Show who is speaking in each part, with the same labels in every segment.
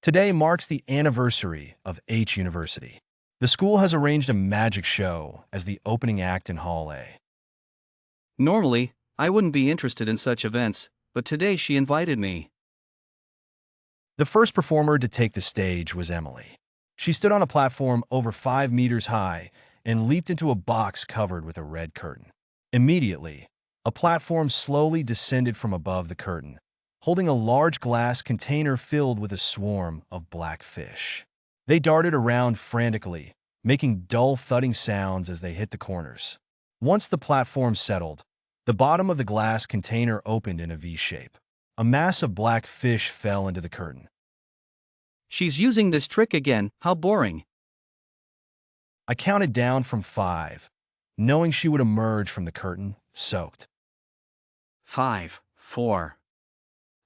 Speaker 1: Today marks the anniversary of H University. The school has arranged a magic show as the opening act in Hall A.
Speaker 2: Normally, I wouldn't be interested in such events, but today she invited me.
Speaker 1: The first performer to take the stage was Emily. She stood on a platform over 5 meters high and leaped into a box covered with a red curtain. Immediately, a platform slowly descended from above the curtain, holding a large glass container filled with a swarm of black fish. They darted around frantically, making dull thudding sounds as they hit the corners. Once the platform settled, the bottom of the glass container opened in a V shape. A mass of black fish fell into the curtain.
Speaker 2: She's using this trick again, how boring.
Speaker 1: I counted down from 5, knowing she would emerge from the curtain, soaked.
Speaker 2: 5, 4,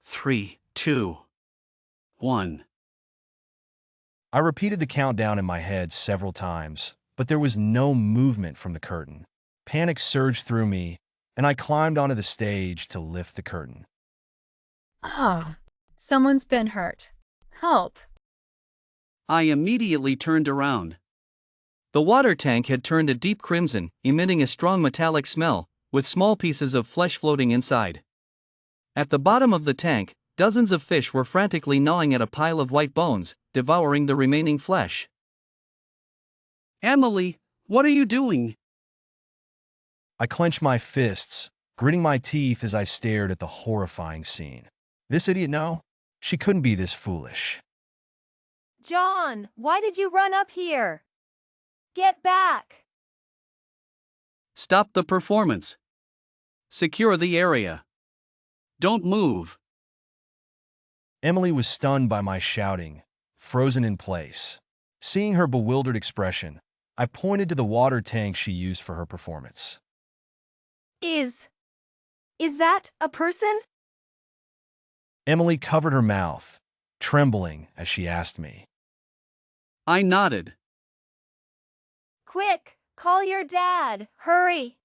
Speaker 2: 3, 2, 1.
Speaker 1: I repeated the countdown in my head several times, but there was no movement from the curtain. Panic surged through me, and I climbed onto the stage to lift the curtain.
Speaker 3: Someone's been hurt. Help.
Speaker 2: I immediately turned around. The water tank had turned a deep crimson, emitting a strong metallic smell, with small pieces of flesh floating inside. At the bottom of the tank, dozens of fish were frantically gnawing at a pile of white bones, devouring the remaining flesh. Emily, what are you doing?
Speaker 1: I clenched my fists, gritting my teeth as I stared at the horrifying scene. This idiot, no? She couldn't be this foolish.
Speaker 4: John, why did you run up here? Get back!
Speaker 2: Stop the performance. Secure the area. Don't move.
Speaker 1: Emily was stunned by my shouting, frozen in place. Seeing her bewildered expression, I pointed to the water tank she used for her performance.
Speaker 4: Is that a person?
Speaker 1: Emily covered her mouth, trembling as she asked me.
Speaker 2: I nodded.
Speaker 4: Quick, call your dad, hurry!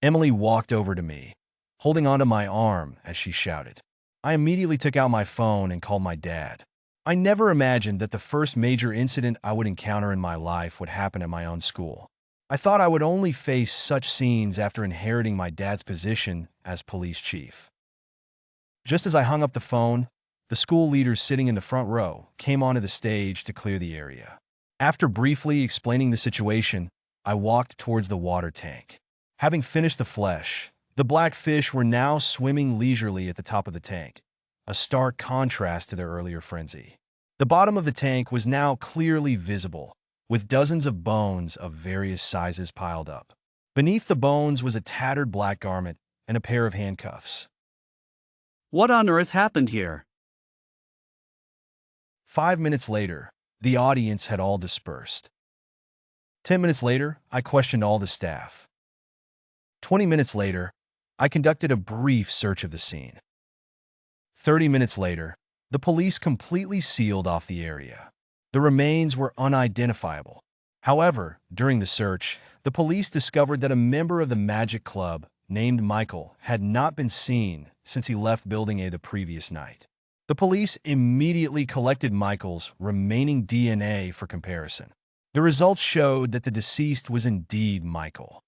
Speaker 1: Emily walked over to me, holding onto my arm as she shouted. I immediately took out my phone and called my dad. I never imagined that the first major incident I would encounter in my life would happen at my own school. I thought I would only face such scenes after inheriting my dad's position as police chief. Just as I hung up the phone, the school leaders sitting in the front row came onto the stage to clear the area. After briefly explaining the situation, I walked towards the water tank. Having finished the flesh, the black fish were now swimming leisurely at the top of the tank, a stark contrast to their earlier frenzy. The bottom of the tank was now clearly visible, with dozens of bones of various sizes piled up. Beneath the bones was a tattered black garment and a pair of handcuffs.
Speaker 2: What on earth happened here?
Speaker 1: 5 minutes later, the audience had all dispersed. 10 minutes later, I questioned all the staff. 20 minutes later, I conducted a brief search of the scene. 30 minutes later, the police completely sealed off the area. The remains were unidentifiable. However, during the search, the police discovered that a member of the Magic Club, named Michael, had not been seen since he left Building A the previous night. The police immediately collected Michael's remaining DNA for comparison. The results showed that the deceased was indeed Michael.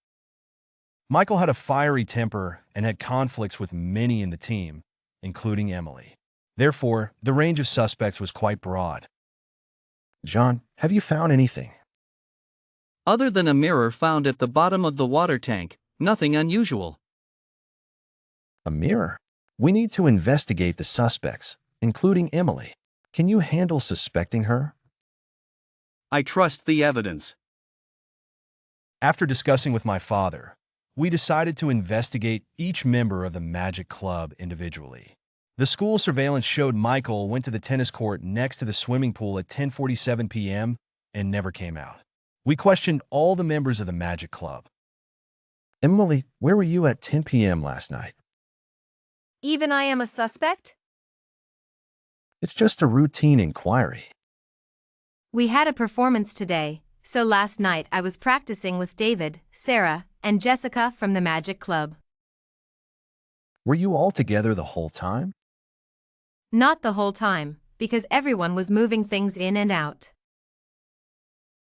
Speaker 1: Michael had a fiery temper and had conflicts with many in the team, including Emily. Therefore, the range of suspects was quite broad. John, have you found anything?
Speaker 2: Other than a mirror found at the bottom of the water tank, nothing unusual.
Speaker 1: A mirror? We need to investigate the suspects, including Emily. Can you handle suspecting her?
Speaker 2: I trust the evidence.
Speaker 1: After discussing with my father, we decided to investigate each member of the Magic Club individually. The school surveillance showed Michael went to the tennis court next to the swimming pool at 10:47 p.m. and never came out. We questioned all the members of the Magic Club. Emily, where were you at 10 p.m. last night?
Speaker 4: Even I am a suspect?
Speaker 1: It's just a routine inquiry.
Speaker 4: We had a performance today, so last night I was practicing with David, Sarah, and Jessica from the Magic Club.
Speaker 1: Were you all together the whole time?
Speaker 4: Not the whole time. because everyone was moving things in and out.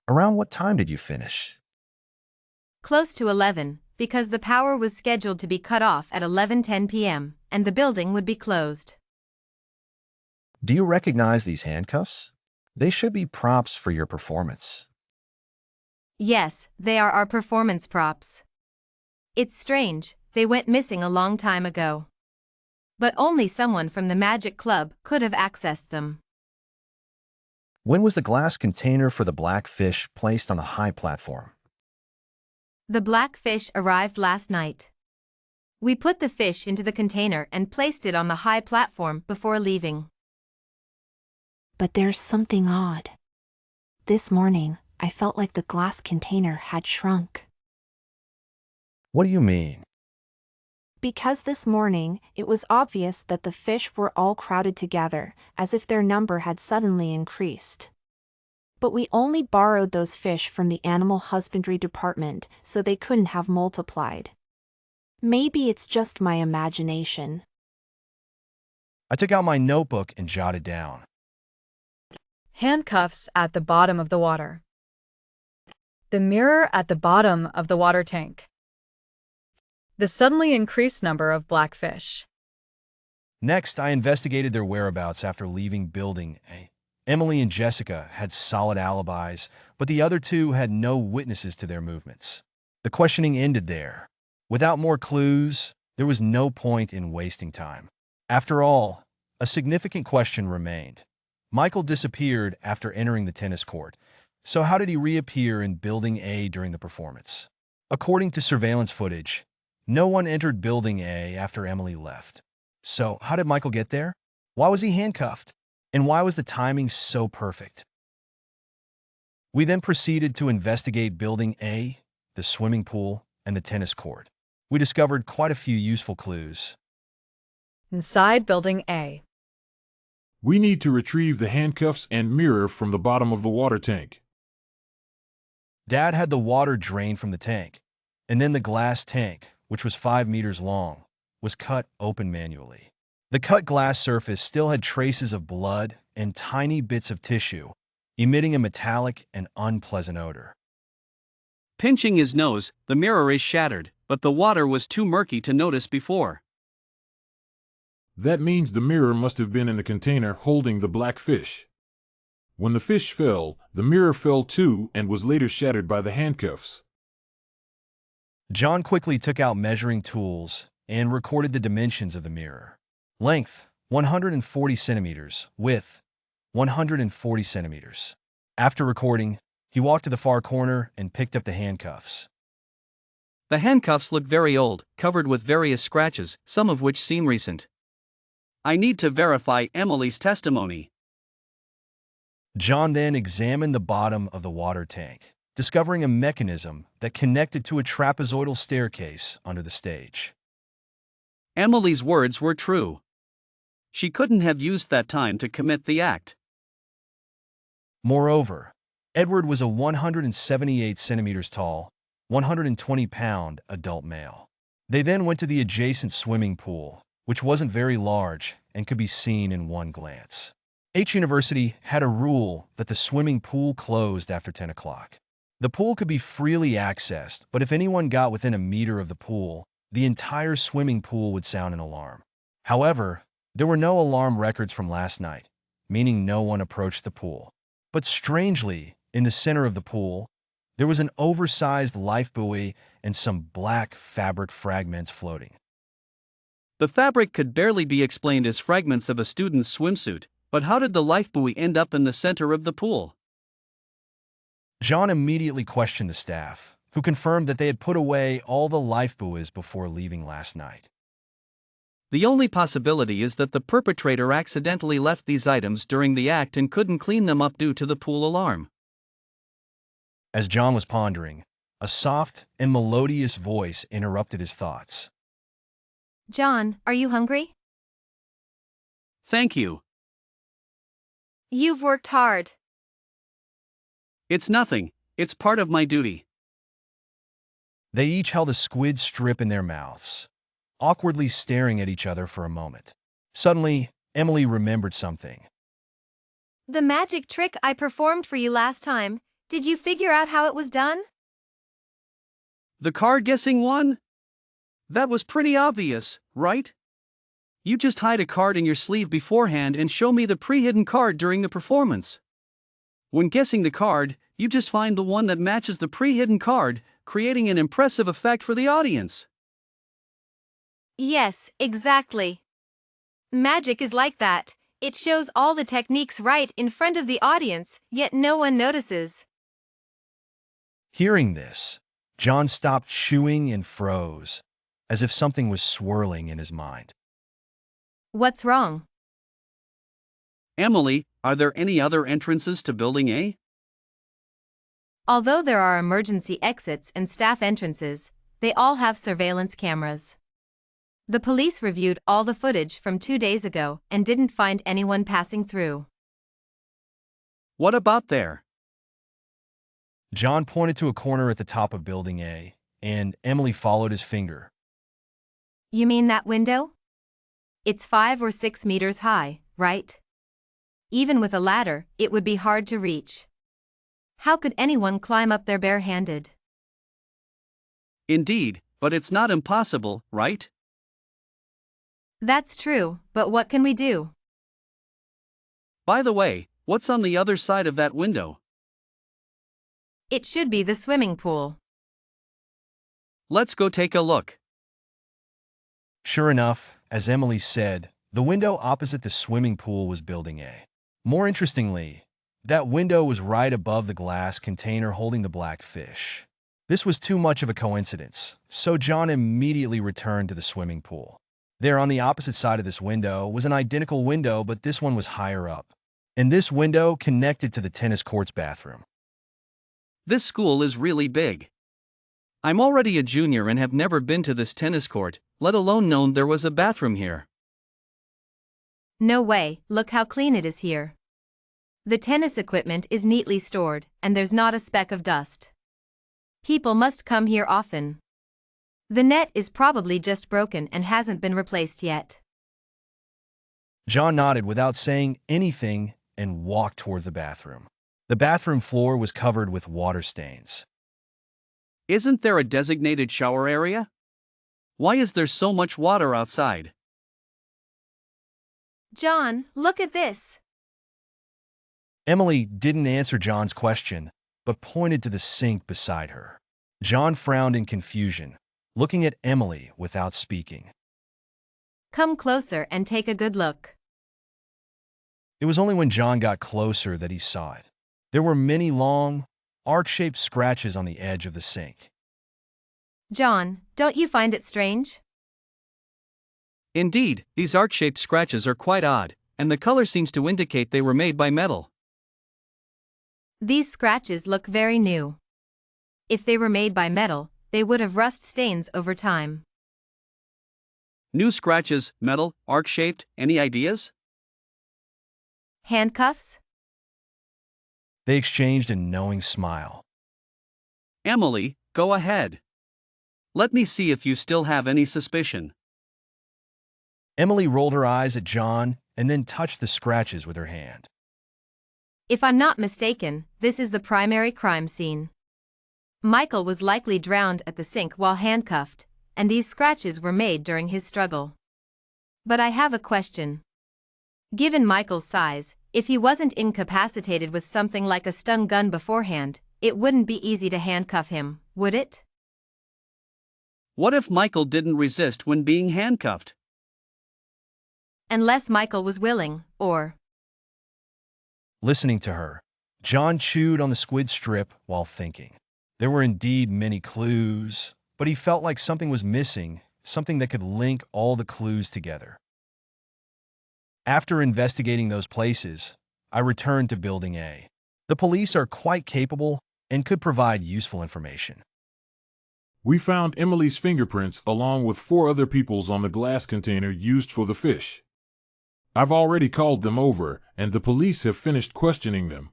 Speaker 1: Around what time did you finish?
Speaker 4: Close to 11, because the power was scheduled to be cut off at 11:10 p.m., and the building would be closed.
Speaker 1: Do you recognize these handcuffs? They should be props for your performance.
Speaker 4: Yes, they are our performance props. It's strange, they went missing a long time ago. But only someone from the Magic Club could have accessed them.
Speaker 1: When was the glass container for the black fish placed on the high platform?
Speaker 4: The black fish arrived last night. We put the fish into the container and placed it on the high platform before leaving.
Speaker 5: But there's something odd. This morning, I felt like the glass container had shrunk.
Speaker 1: What do you mean?
Speaker 5: Because this morning, it was obvious that the fish were all crowded together, as if their number had suddenly increased. But we only borrowed those fish from the animal husbandry department, so they couldn't have multiplied. Maybe it's just my imagination.
Speaker 1: I took out my notebook and jotted down.
Speaker 3: Handcuffs at the bottom of the water. The mirror at the bottom of the water tank. The suddenly increased number of black fish.
Speaker 1: Next, I investigated their whereabouts after leaving Building A. Emily and Jessica had solid alibis, but the other two had no witnesses to their movements. The questioning ended there. Without more clues, there was no point in wasting time. After all, a significant question remained. Michael disappeared after entering the tennis court, so how did he reappear in Building A during the performance? According to surveillance footage, no one entered Building A after Emily left. So, how did Michael get there? Why was he handcuffed? And why was the timing so perfect? We then proceeded to investigate Building A, the swimming pool, and the tennis court. We discovered quite a few useful clues.
Speaker 3: Inside Building A.
Speaker 6: We need to retrieve the handcuffs and mirror from the bottom of the water tank.
Speaker 1: Dad had the water drained from the tank, and then the glass tank, which was 5 meters long, was cut open manually. The cut glass surface still had traces of blood and tiny bits of tissue, emitting a metallic and unpleasant odor.
Speaker 2: Pinching his nose, the mirror is shattered, but the water was too murky to notice before.
Speaker 6: That means the mirror must have been in the container holding the black fish. When the fish fell, the mirror fell too and was later shattered by the handcuffs.
Speaker 1: John quickly took out measuring tools and recorded the dimensions of the mirror. Length, 140 centimeters. Width, 140 centimeters. After recording, he walked to the far corner and picked up the handcuffs.
Speaker 2: The handcuffs look very old, covered with various scratches, some of which seem recent. I need to verify Emily's testimony.
Speaker 1: John then examined the bottom of the water tank, discovering a mechanism that connected to a trapezoidal staircase under the stage.
Speaker 2: Emily's words were true. She couldn't have used that time to commit the act.
Speaker 1: Moreover, Edward was a 178 centimeters tall, 120-pound adult male. They then went to the adjacent swimming pool, which wasn't very large and could be seen in one glance. H University had a rule that the swimming pool closed after 10 o'clock. The pool could be freely accessed, but if anyone got within a meter of the pool, the entire swimming pool would sound an alarm. However, there were no alarm records from last night, meaning no one approached the pool. But strangely, in the center of the pool, there was an oversized life buoy and some black fabric fragments floating.
Speaker 2: The fabric could barely be explained as fragments of a student's swimsuit, but how did the life buoy end up in the center of the pool?
Speaker 1: John immediately questioned the staff, who confirmed that they had put away all the life buoys before leaving last night.
Speaker 2: The only possibility is that the perpetrator accidentally left these items during the act and couldn't clean them up due to the pool alarm.
Speaker 1: As John was pondering, a soft and melodious voice interrupted his thoughts.
Speaker 4: John, are you hungry?
Speaker 2: Thank you.
Speaker 4: You've worked hard.
Speaker 2: It's nothing, it's part of my duty.
Speaker 1: They each held a squid strip in their mouths, awkwardly staring at each other for a moment. Suddenly, Emily remembered something.
Speaker 4: The magic trick I performed for you last time, did you figure out how it was done?
Speaker 2: The card guessing one? That was pretty obvious, right? You just hide a card in your sleeve beforehand and show me the pre-hidden card during the performance. When guessing the card, you just find the one that matches the pre-hidden card, creating an impressive effect for the audience.
Speaker 4: Yes, exactly. Magic is like that. It shows all the techniques right in front of the audience, yet no one notices.
Speaker 1: Hearing this, John stopped chewing and froze, as if something was swirling in his mind.
Speaker 4: What's wrong?
Speaker 2: Emily, are there any other entrances to Building A?
Speaker 4: Although there are emergency exits and staff entrances, they all have surveillance cameras. The police reviewed all the footage from 2 days ago and didn't find anyone passing through.
Speaker 2: What about there?
Speaker 1: John pointed to a corner at the top of Building A, and Emily followed his finger.
Speaker 4: You mean that window? It's 5 or 6 meters high, right? Even with a ladder, it would be hard to reach. How could anyone climb up there barehanded?
Speaker 2: Indeed, but it's not impossible, right?
Speaker 4: That's true, but what can we do?
Speaker 2: By the way, what's on the other side of that window?
Speaker 4: It should be the swimming pool.
Speaker 2: Let's go take a look.
Speaker 1: Sure enough, as Emily said, the window opposite the swimming pool was Building A. More interestingly, that window was right above the glass container holding the black fish. This was too much of a coincidence, so John immediately returned to the swimming pool. There on the opposite side of this window was an identical window, but this one was higher up. And this window connected to the tennis court's bathroom.
Speaker 2: This school is really big. I'm already a junior and have never been to this tennis court, let alone known there was a bathroom here.
Speaker 4: No way, look how clean it is here. The tennis equipment is neatly stored, and there's not a speck of dust. People must come here often. The net is probably just broken and hasn't been replaced yet.
Speaker 1: John nodded without saying anything and walked towards the bathroom. The bathroom floor was covered with water stains.
Speaker 2: Isn't there a designated shower area? Why is there so much water outside?
Speaker 4: John, look at this.
Speaker 1: Emily didn't answer John's question, but pointed to the sink beside her. John frowned in confusion, looking at Emily without speaking.
Speaker 4: Come closer and take a good look.
Speaker 1: It was only when John got closer that he saw it. There were many long, arc-shaped scratches on the edge of the sink.
Speaker 4: John, don't you find it strange?
Speaker 2: Indeed, these arc-shaped scratches are quite odd, and the color seems to indicate they were made by metal.
Speaker 4: These scratches look very new. If they were made by metal, they would have rust stains over time.
Speaker 2: New scratches, metal, arc-shaped, any ideas?
Speaker 4: Handcuffs?
Speaker 1: They exchanged a knowing smile.
Speaker 2: Emily, go ahead. Let me see if you still have any suspicion.
Speaker 1: Emily rolled her eyes at John and then touched the scratches with her hand.
Speaker 4: If I'm not mistaken, this is the primary crime scene. Michael was likely drowned at the sink while handcuffed, and these scratches were made during his struggle. But I have a question. Given Michael's size, if he wasn't incapacitated with something like a stun gun beforehand, it wouldn't be easy to handcuff him, would it?
Speaker 2: What if Michael didn't resist when being handcuffed?
Speaker 4: Unless Michael was willing, or...
Speaker 1: Listening to her, John chewed on the squid strip while thinking. There were indeed many clues, but he felt like something was missing, something that could link all the clues together. After investigating those places, I returned to Building A. The police are quite capable and could provide useful information.
Speaker 6: We found Emily's fingerprints along with 4 other people's on the glass container used for the fish. I've already called them over, and the police have finished questioning them.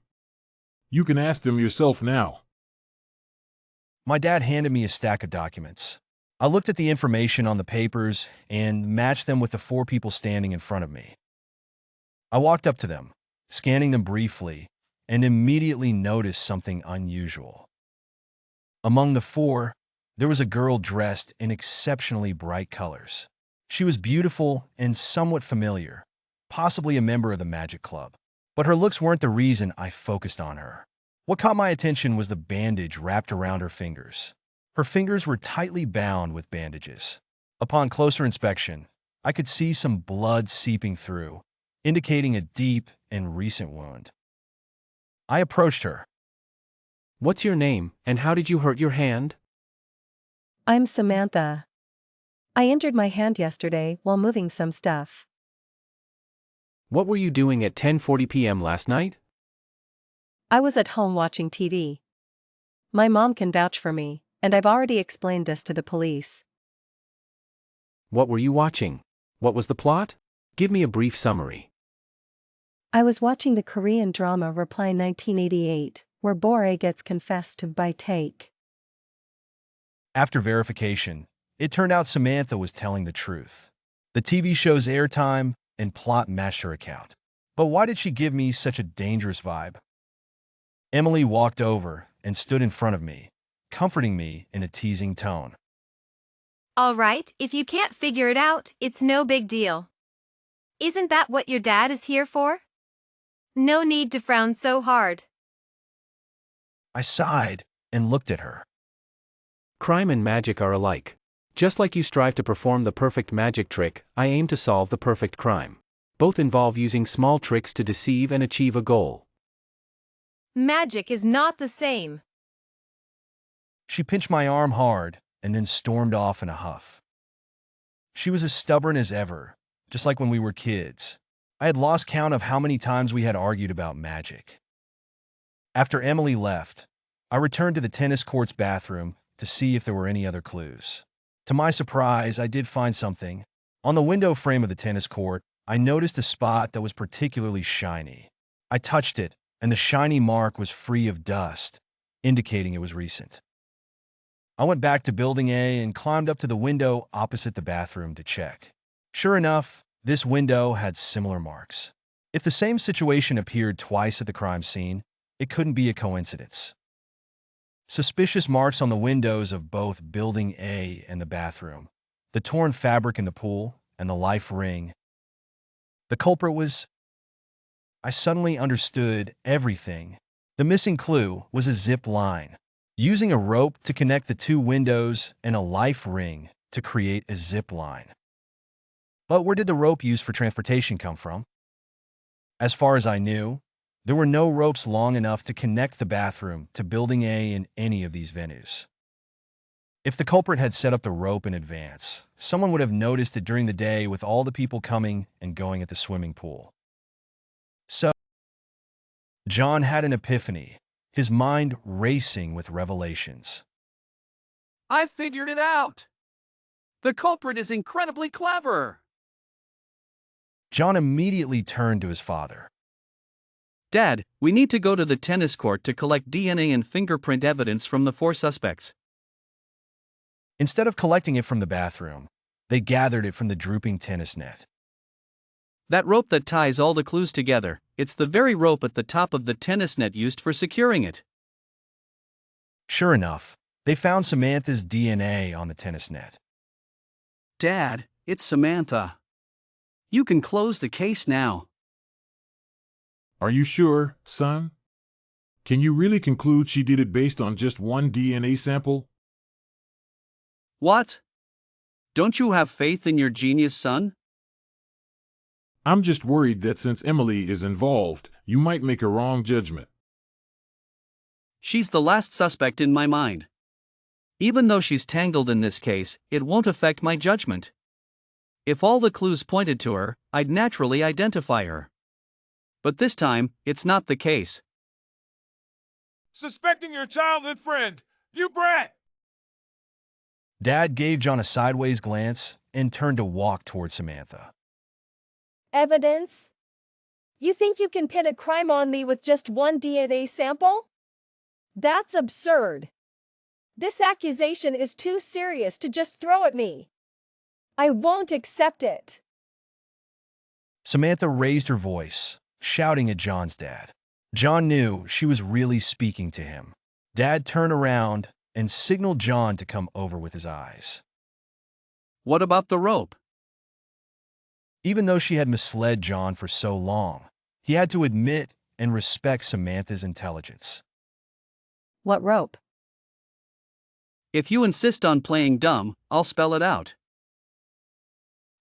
Speaker 6: You can ask them yourself now.
Speaker 1: My dad handed me a stack of documents. I looked at the information on the papers and matched them with the 4 people standing in front of me. I walked up to them, scanning them briefly, and immediately noticed something unusual. Among the four, there was a girl dressed in exceptionally bright colors. She was beautiful and somewhat familiar, possibly a member of the Magic Club. But her looks weren't the reason I focused on her. What caught my attention was the bandage wrapped around her fingers. Her fingers were tightly bound with bandages. Upon closer inspection, I could see some blood seeping through, indicating a deep and recent wound. I approached her.
Speaker 7: What's your name, and how did you hurt your hand?
Speaker 8: I'm Samantha. I injured my hand yesterday while moving some stuff.
Speaker 7: What were you doing at 10:40 p.m. last night?
Speaker 8: I was at home watching TV. My mom can vouch for me, and I've already explained this to the police.
Speaker 7: What were you watching? What was the plot? Give me a brief summary.
Speaker 8: I was watching the Korean drama Reply 1988, where Bore gets confessed to by Take.
Speaker 1: After verification, it turned out Samantha was telling the truth. The TV show's airtime and plot matched her account. But why did she give me such a dangerous vibe? Emily walked over and stood in front of me, comforting me in a teasing tone.
Speaker 4: All right, if you can't figure it out, it's no big deal. Isn't that what your dad is here for? No need to frown so hard.
Speaker 1: I sighed and looked at her.
Speaker 7: Crime and magic are alike. Just like you strive to perform the perfect magic trick, I aim to solve the perfect crime. Both involve using small tricks to deceive and achieve a goal.
Speaker 4: Magic is not the same.
Speaker 1: She pinched my arm hard and then stormed off in a huff. She was as stubborn as ever, just like when we were kids. I had lost count of how many times we had argued about magic. After Emily left, I returned to the tennis court's bathroom to see if there were any other clues. To my surprise, I did find something. On the window frame of the tennis court, I noticed a spot that was particularly shiny. I touched it, and the shiny mark was free of dust, indicating it was recent. I went back to Building A and climbed up to the window opposite the bathroom to check. Sure enough, this window had similar marks. If the same situation appeared twice at the crime scene, it couldn't be a coincidence. Suspicious marks on the windows of both Building A and the bathroom, the torn fabric in the pool, and the life ring. The culprit was... I suddenly understood everything. The missing clue was a zip line. Using a rope to connect the two windows and a life ring to create a zip line. But where did the rope used for transportation come from? As far as I knew, there were no ropes long enough to connect the bathroom to Building A in any of these venues. If the culprit had set up the rope in advance, someone would have noticed it during the day with all the people coming and going at the swimming pool. So, John had an epiphany, his mind racing with revelations.
Speaker 2: I figured it out! The culprit is incredibly clever!
Speaker 1: John immediately turned to his father.
Speaker 2: Dad, we need to go to the tennis court to collect DNA and fingerprint evidence from the four suspects.
Speaker 1: Instead of collecting it from the bathroom, they gathered it from the drooping tennis net.
Speaker 2: That rope that ties all the clues together, it's the very rope at the top of the tennis net used for securing it.
Speaker 1: Sure enough, they found Samantha's DNA on the tennis net.
Speaker 2: Dad, it's Samantha. You can close the case now.
Speaker 6: Are you sure, son? Can you really conclude she did it based on just one DNA sample?
Speaker 2: What? Don't you have faith in your genius son?
Speaker 6: I'm just worried that since Emily is involved, you might make a wrong judgment.
Speaker 2: She's the last suspect in my mind. Even though she's tangled in this case, it won't affect my judgment. If all the clues pointed to her, I'd naturally identify her. But this time, it's not the case.
Speaker 9: Suspecting your childhood friend, you brat!
Speaker 1: Dad gave John a sideways glance and turned to walk toward Samantha.
Speaker 8: Evidence? You think you can pin a crime on me with just one DNA sample? That's absurd. This accusation is too serious to just throw at me. I won't accept it.
Speaker 1: Samantha raised her voice, shouting at John's dad. John knew she was really speaking to him. Dad turned around and signaled John to come over with his eyes.
Speaker 2: What about the rope?
Speaker 1: Even though she had misled John for so long, he had to admit and respect Samantha's intelligence.
Speaker 8: What rope?
Speaker 2: If you insist on playing dumb, I'll spell it out.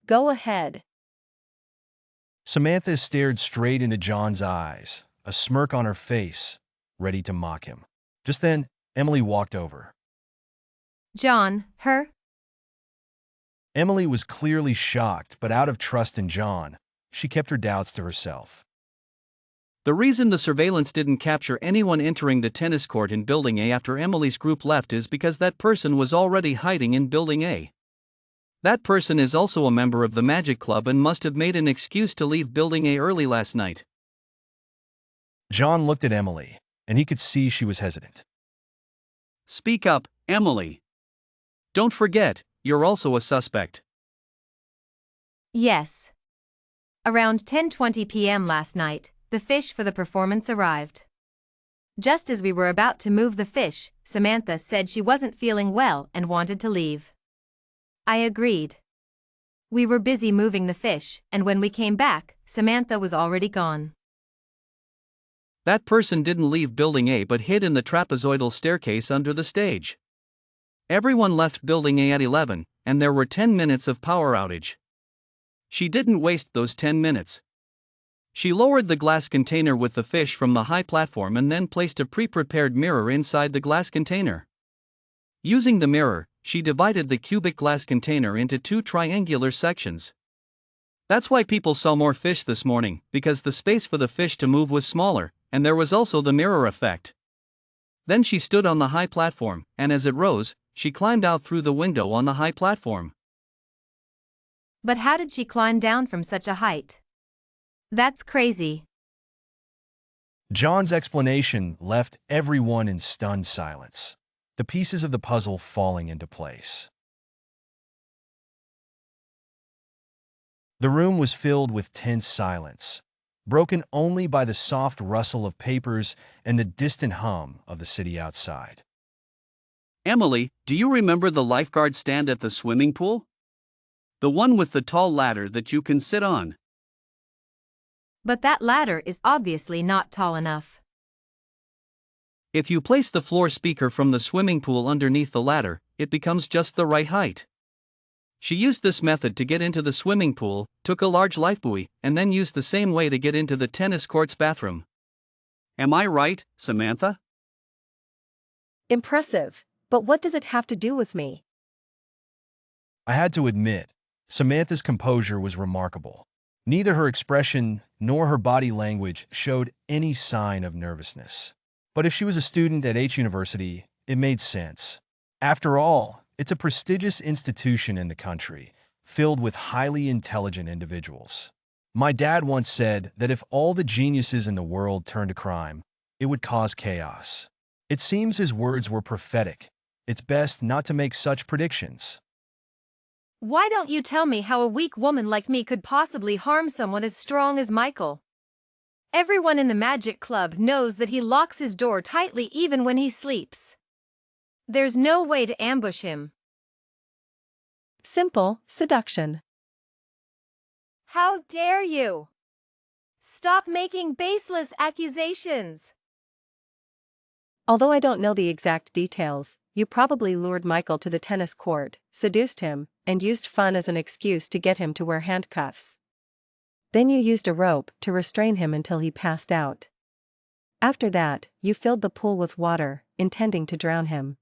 Speaker 8: Go ahead.
Speaker 1: Samantha stared straight into John's eyes, a smirk on her face, ready to mock him. Just then, Emily walked over.
Speaker 4: John, her?
Speaker 1: Emily was clearly shocked, but out of trust in John, she kept her doubts to herself.
Speaker 2: The reason the surveillance didn't capture anyone entering the tennis court in Building A after Emily's group left is because that person was already hiding in Building A. That person is also a member of the Magic Club and must have made an excuse to leave Building A early last night.
Speaker 1: John looked at Emily, and he could see she was hesitant.
Speaker 2: Speak up, Emily. Don't forget, you're also a suspect.
Speaker 4: Yes. Around 10:20 p.m. last night, the fish for the performance arrived. Just as we were about to move the fish, Samantha said she wasn't feeling well and wanted to leave. I agreed. We were busy moving the fish, and when we came back, Samantha was already gone.
Speaker 2: That person didn't leave Building A but hid in the trapezoidal staircase under the stage. Everyone left Building A at 11, and there were 10 minutes of power outage. She didn't waste those 10 minutes. She lowered the glass container with the fish from the high platform and then placed a pre-prepared mirror inside the glass container. Using the mirror, she divided the cubic glass container into two triangular sections. That's why people saw more fish this morning, because the space for the fish to move was smaller, and there was also the mirror effect. Then she stood on the high platform, and as it rose, she climbed out through the window on the high platform.
Speaker 4: But how did she climb down from such a height? That's crazy.
Speaker 1: John's explanation left everyone in stunned silence, the pieces of the puzzle falling into place. The room was filled with tense silence, broken only by the soft rustle of papers and the distant hum of the city outside.
Speaker 2: Emily, do you remember the lifeguard stand at the swimming pool? The one with the tall ladder that you can sit on.
Speaker 4: But that ladder is obviously not tall enough.
Speaker 2: If you place the floor speaker from the swimming pool underneath the ladder, it becomes just the right height. She used this method to get into the swimming pool, took a large lifebuoy, and then used the same way to get into the tennis court's bathroom. Am I right, Samantha?
Speaker 8: Impressive, but what does it have to do with me?
Speaker 1: I had to admit, Samantha's composure was remarkable. Neither her expression nor her body language showed any sign of nervousness. But if she was a student at H University, it made sense. After all, it's a prestigious institution in the country, filled with highly intelligent individuals. My dad once said that if all the geniuses in the world turned to crime, it would cause chaos. It seems his words were prophetic. It's best not to make such predictions.
Speaker 4: Why don't you tell me how a weak woman like me could possibly harm someone as strong as Michael? Everyone in the Magic Club knows that he locks his door tightly even when he sleeps. There's no way to ambush him.
Speaker 8: Simple seduction.
Speaker 4: How dare you? Stop making baseless accusations.
Speaker 8: Although I don't know the exact details, you probably lured Michael to the tennis court, seduced him, and used fun as an excuse to get him to wear handcuffs. Then you used a rope to restrain him until he passed out. After that, you filled the pool with water, intending to drown him.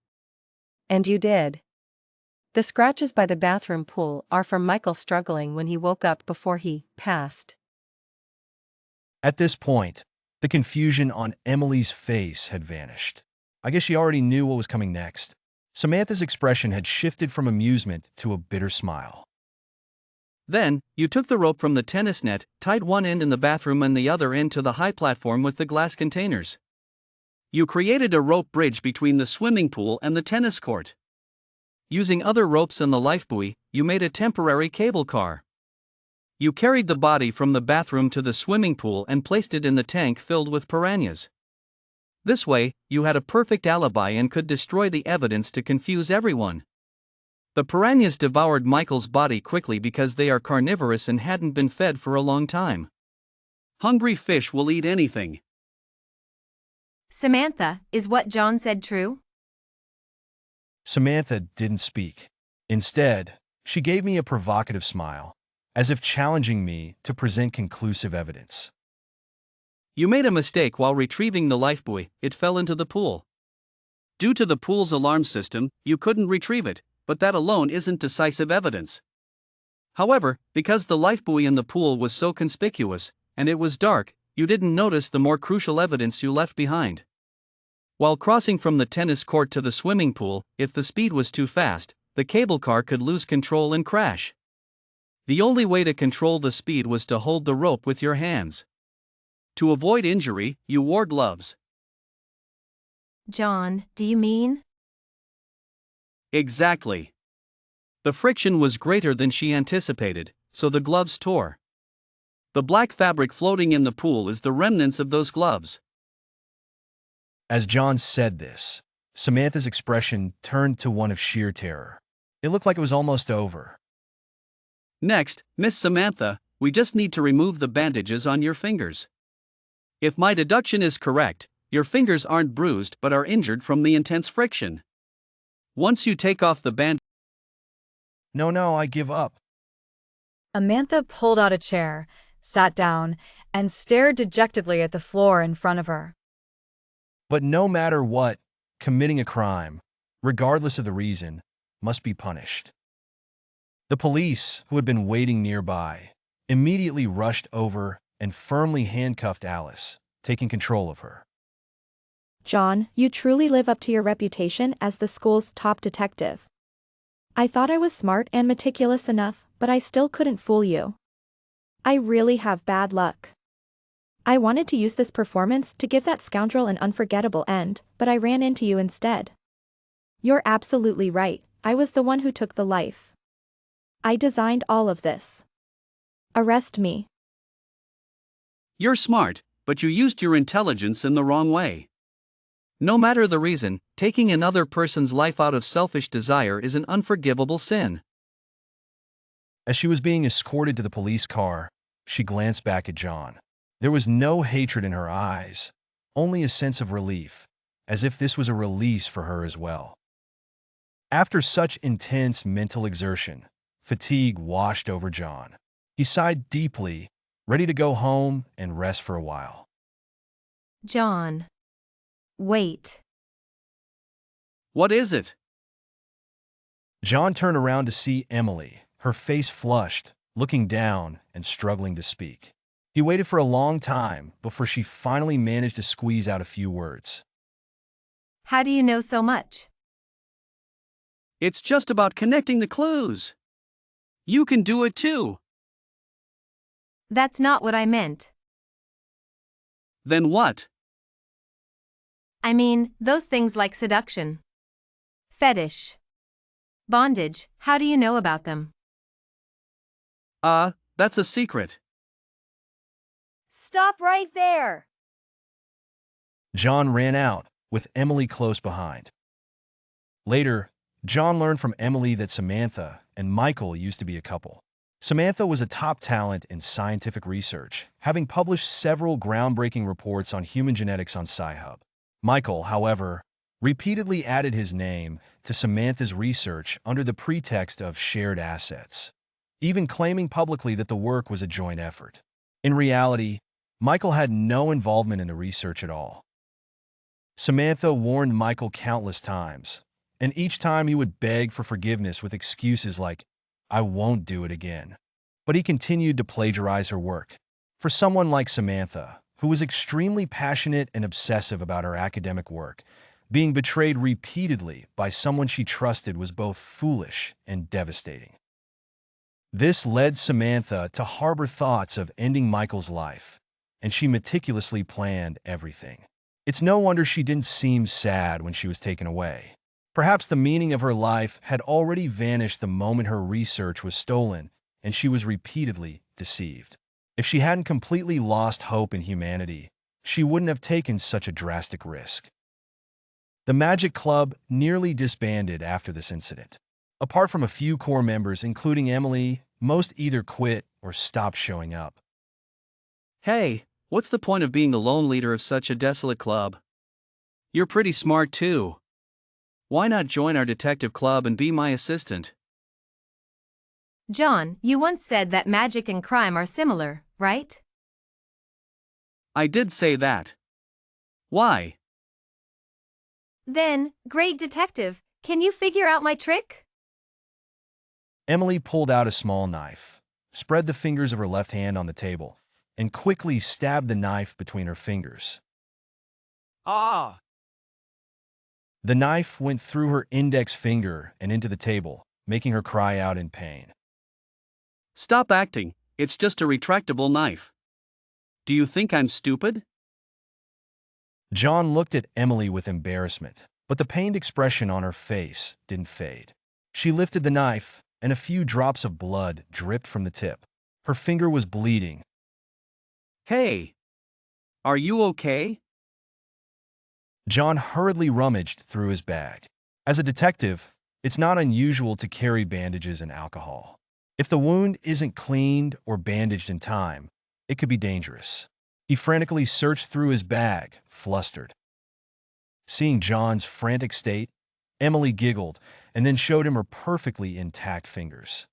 Speaker 8: And you did. The scratches by the bathroom pool are from Michael struggling when he woke up before he passed.
Speaker 1: At this point, the confusion on Emily's face had vanished. I guess she already knew what was coming next. Samantha's expression had shifted from amusement to a bitter smile.
Speaker 2: Then, you took the rope from the tennis net, tied one end in the bathroom and the other end to the high platform with the glass containers. You created a rope bridge between the swimming pool and the tennis court. Using other ropes and the lifebuoy, you made a temporary cable car. You carried the body from the bathroom to the swimming pool and placed it in the tank filled with piranhas. This way, you had a perfect alibi and could destroy the evidence to confuse everyone. The piranhas devoured Michael's body quickly because they are carnivorous and hadn't been fed for a long time. Hungry fish will eat anything.
Speaker 4: Samantha, is what John said true?
Speaker 1: Samantha didn't speak. Instead, she gave me a provocative smile, as if challenging me to present conclusive evidence.
Speaker 2: You made a mistake while retrieving the lifebuoy, it fell into the pool. Due to the pool's alarm system, you couldn't retrieve it, but that alone isn't decisive evidence. However, because the lifebuoy in the pool was so conspicuous, and it was dark, you didn't notice the more crucial evidence you left behind. While crossing from the tennis court to the swimming pool, if the speed was too fast, the cable car could lose control and crash. The only way to control the speed was to hold the rope with your hands. To avoid injury, you wore gloves.
Speaker 4: John, do you mean?
Speaker 2: Exactly. The friction was greater than she anticipated, so the gloves tore. The black fabric floating in the pool is the remnants of those gloves.
Speaker 1: As John said this, Samantha's expression turned to one of sheer terror. It looked like it was almost over.
Speaker 2: Next, Miss Samantha, we just need to remove the bandages on your fingers. If my deduction is correct, your fingers aren't bruised but are injured from the intense friction. Once you take off the band.
Speaker 1: No, I give up.
Speaker 3: Amantha pulled out a chair, sat down, and stared dejectedly at the floor in front of her.
Speaker 1: But no matter what, committing a crime, regardless of the reason, must be punished. The police, who had been waiting nearby, immediately rushed over and firmly handcuffed Alice, taking control of her.
Speaker 5: John, you truly live up to your reputation as the school's top detective. I thought I was smart and meticulous enough, but I still couldn't fool you. I really have bad luck. I wanted to use this performance to give that scoundrel an unforgettable end, but I ran into you instead. You're absolutely right, I was the one who took the life. I designed all of this. Arrest me.
Speaker 2: You're smart, but you used your intelligence in the wrong way. No matter the reason, taking another person's life out of selfish desire is an unforgivable sin.
Speaker 1: As she was being escorted to the police car, she glanced back at John. There was no hatred in her eyes, only a sense of relief, as if this was a release for her as well. After such intense mental exertion, fatigue washed over John. He sighed deeply, ready to go home and rest for a while.
Speaker 4: John. Wait.
Speaker 2: What is it?
Speaker 1: John turned around to see Emily, her face flushed, looking down and struggling to speak. He waited for a long time before she finally managed to squeeze out a few words.
Speaker 4: How do you know so much?
Speaker 2: It's just about connecting the clues. You can do it too.
Speaker 4: That's not what I meant.
Speaker 2: Then what?
Speaker 4: I mean, those things like seduction, fetish, bondage, how do you know about them?
Speaker 2: That's a secret.
Speaker 8: Stop right there.
Speaker 1: John ran out, with Emily close behind. Later, John learned from Emily that Samantha and Michael used to be a couple. Samantha was a top talent in scientific research, having published several groundbreaking reports on human genetics on Sci-Hub. Michael, however, repeatedly added his name to Samantha's research under the pretext of shared assets, even claiming publicly that the work was a joint effort. In reality, Michael had no involvement in the research at all. Samantha warned Michael countless times, and each time he would beg for forgiveness with excuses like, "I won't do it again." But he continued to plagiarize her work. For someone like Samantha, who was extremely passionate and obsessive about her academic work, being betrayed repeatedly by someone she trusted was both foolish and devastating. This led Samantha to harbor thoughts of ending Michael's life, and she meticulously planned everything. It's no wonder she didn't seem sad when she was taken away. Perhaps the meaning of her life had already vanished the moment her research was stolen and she was repeatedly deceived. If she hadn't completely lost hope in humanity, she wouldn't have taken such a drastic risk. The Magic Club nearly disbanded after this incident. Apart from a few core members, including Emily, most either quit or stopped showing up.
Speaker 2: Hey, what's the point of being the lone leader of such a desolate club? You're pretty smart too. Why not join our detective club and be my assistant?
Speaker 4: John, you once said that magic and crime are similar, right?
Speaker 2: I did say that. Why?
Speaker 4: Then, great detective, can you figure out my trick?
Speaker 1: Emily pulled out a small knife, spread the fingers of her left hand on the table, and quickly stabbed the knife between her fingers.
Speaker 9: Ah!
Speaker 1: The knife went through her index finger and into the table, making her cry out in pain.
Speaker 2: Stop acting, it's just a retractable knife. Do you think I'm stupid?
Speaker 1: John looked at Emily with embarrassment, but the pained expression on her face didn't fade. She lifted the knife, and a few drops of blood dripped from the tip. Her finger was bleeding.
Speaker 2: Hey! Are you okay?
Speaker 1: John hurriedly rummaged through his bag. As a detective, it's not unusual to carry bandages and alcohol. If the wound isn't cleaned or bandaged in time, it could be dangerous. He frantically searched through his bag, flustered. Seeing John's frantic state, Emily giggled and then showed him her perfectly intact fingers.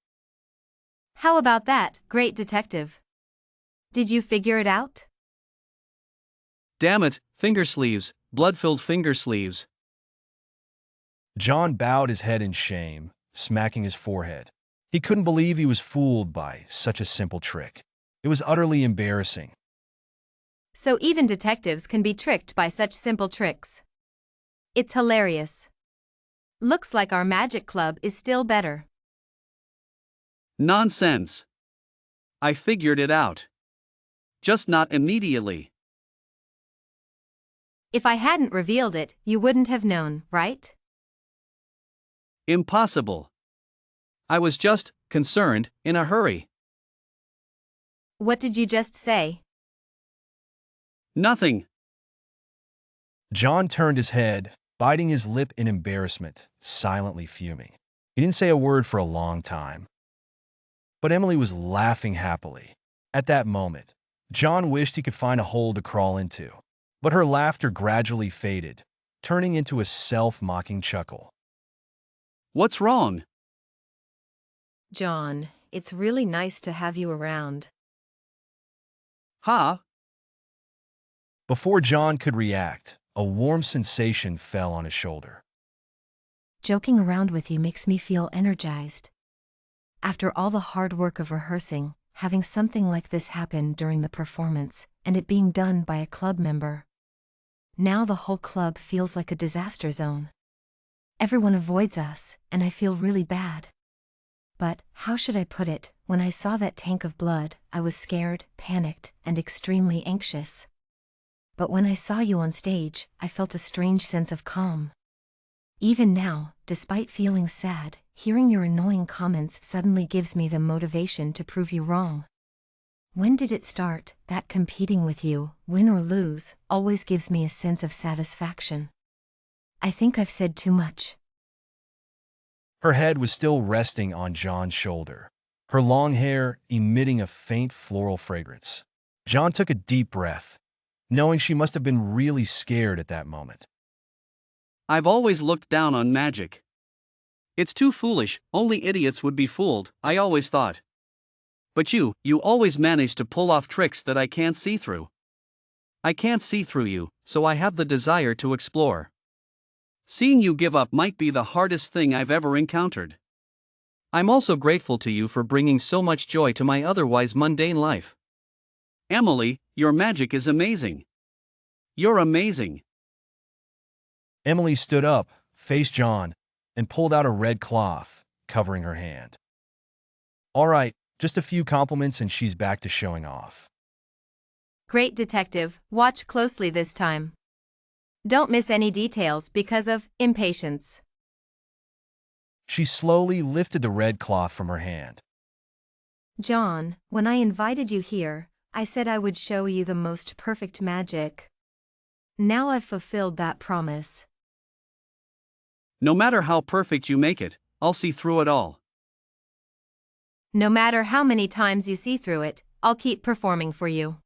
Speaker 4: How about that, great detective? Did you figure it out?
Speaker 2: Damn it, finger sleeves, blood-filled finger sleeves.
Speaker 1: John bowed his head in shame, smacking his forehead. He couldn't believe he was fooled by such a simple trick. It was utterly embarrassing.
Speaker 4: So even detectives can be tricked by such simple tricks. It's hilarious. Looks like our magic club is still better.
Speaker 2: Nonsense. I figured it out. Just not immediately.
Speaker 4: If I hadn't revealed it, you wouldn't have known, right?
Speaker 2: Impossible. I was just concerned, in a hurry.
Speaker 4: What did you just say?
Speaker 2: Nothing.
Speaker 1: John turned his head, biting his lip in embarrassment, silently fuming. He didn't say a word for a long time. But Emily was laughing happily. At that moment, John wished he could find a hole to crawl into. But her laughter gradually faded, turning into a self-mocking chuckle.
Speaker 2: What's wrong?
Speaker 4: John, it's really nice to have you around.
Speaker 2: Huh?
Speaker 1: Before John could react, a warm sensation fell on his shoulder.
Speaker 4: Joking around with you makes me feel energized. After all the hard work of rehearsing, having something like this happen during the performance, and it being done by a club member. Now the whole club feels like a disaster zone. Everyone avoids us, and I feel really bad. But, how should I put it, when I saw that tank of blood, I was scared, panicked, and extremely anxious. But when I saw you on stage, I felt a strange sense of calm. Even now, despite feeling sad, hearing your annoying comments suddenly gives me the motivation to prove you wrong. When did it start, that competing with you, win or lose, always gives me a sense of satisfaction? I think I've said too much.
Speaker 1: Her head was still resting on John's shoulder, her long hair emitting a faint floral fragrance. John took a deep breath, knowing she must have been really scared at that moment.
Speaker 2: I've always looked down on magic. It's too foolish, only idiots would be fooled, I always thought. But you always manage to pull off tricks that I can't see through. I can't see through you, so I have the desire to explore. Seeing you give up might be the hardest thing I've ever encountered. I'm also grateful to you for bringing so much joy to my otherwise mundane life. Emily, your magic is amazing. You're amazing.
Speaker 1: Emily stood up, faced John, and pulled out a red cloth, covering her hand. All right, just a few compliments and she's back to showing off.
Speaker 4: Great detective, watch closely this time. Don't miss any details because of impatience.
Speaker 1: She slowly lifted the red cloth from her hand.
Speaker 4: John, when I invited you here, I said I would show you the most perfect magic. Now I've fulfilled that promise.
Speaker 2: No matter how perfect you make it, I'll see through it all.
Speaker 4: No matter how many times you see through it, I'll keep performing for you.